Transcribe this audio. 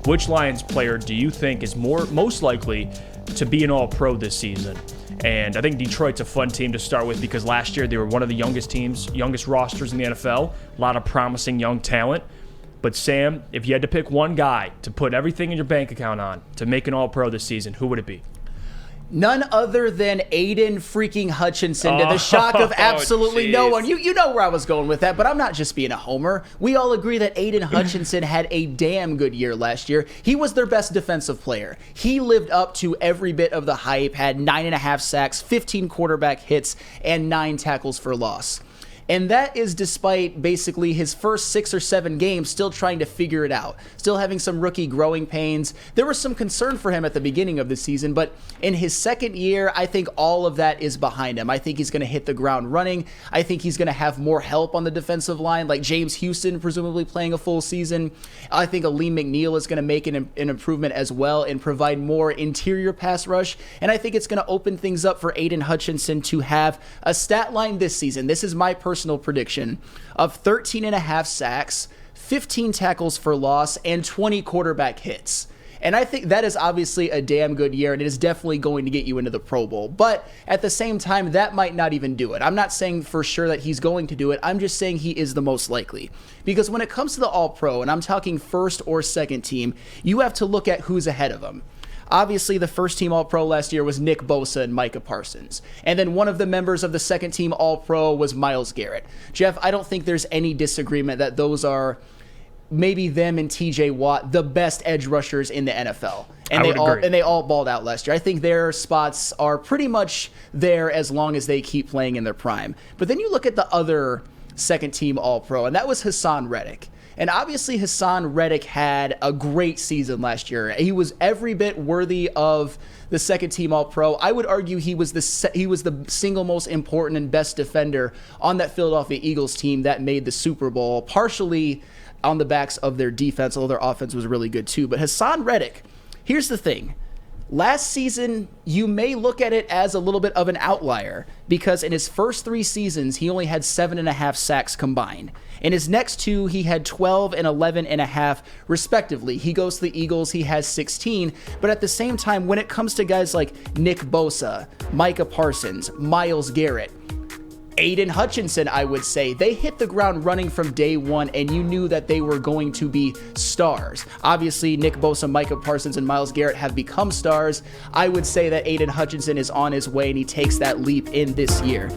which Lions player do you think is most likely to be an All-Pro this season? And I think Detroit's a fun team to start with because last year they were one of the youngest rosters in the NFL, a lot of promising young talent. But Sam, if you had to pick one guy to put everything in your bank account on to make an All-Pro this season, who would it be? None other than Aiden freaking Hutchinson, to the shock of absolutely no one. You know where I was going with that, but I'm not just being a homer. We all agree that Aiden Hutchinson had a damn good year last year. He was their best defensive player. He lived up to every bit of the hype, had 9.5 sacks, 15 quarterback hits, and 9 tackles for loss. And that is despite basically his first 6 or 7 games still trying to figure it out, still having some rookie growing pains. There was some concern for him at the beginning of the season, but in his second year, I think all of that is behind him. I think he's going to hit the ground running. I think he's going to have more help on the defensive line, like James Houston presumably playing a full season. I think Aleem McNeil is going to make an improvement as well and provide more interior pass rush. And I think it's going to open things up for Aiden Hutchinson to have a stat line this season. This is my personal prediction of 13.5 sacks, 15 tackles for loss, and 20 quarterback hits. And I think that is obviously a damn good year, and it is definitely going to get you into the Pro Bowl. But at the same time, that might not even do it. I'm not saying for sure that he's going to do it. I'm just saying he is the most likely. Because when it comes to the All-Pro, and I'm talking first or second team, you have to look at who's ahead of him. Obviously, the first team All-Pro last year was Nick Bosa and Micah Parsons. And then one of the members of the second team All-Pro was Myles Garrett. Jeff, I don't think there's any disagreement that those are, maybe them and TJ Watt, the best edge rushers in the NFL. And they all balled out last year. I think their spots are pretty much there as long as they keep playing in their prime. But then you look at the other second team All-Pro, and that was Hassan Reddick. And obviously Hassan Reddick had a great season last year. He was every bit worthy of the second team All-Pro. I would argue he was the single most important and best defender on that Philadelphia Eagles team that made the Super Bowl, partially on the backs of their defense, although their offense was really good too. But Hassan Reddick, here's the thing. Last season, you may look at it as a little bit of an outlier because in his first 3 seasons, he only had 7.5 sacks combined. In his next 2, he had 12 and 11.5 respectively. He goes to the Eagles, he has 16. But at the same time, when it comes to guys like Nick Bosa, Micah Parsons, Myles Garrett, Aiden Hutchinson, I would say, they hit the ground running from day one, and you knew that they were going to be stars. Obviously, Nick Bosa, Micah Parsons, and Myles Garrett have become stars. I would say that Aiden Hutchinson is on his way, and he takes that leap in this year.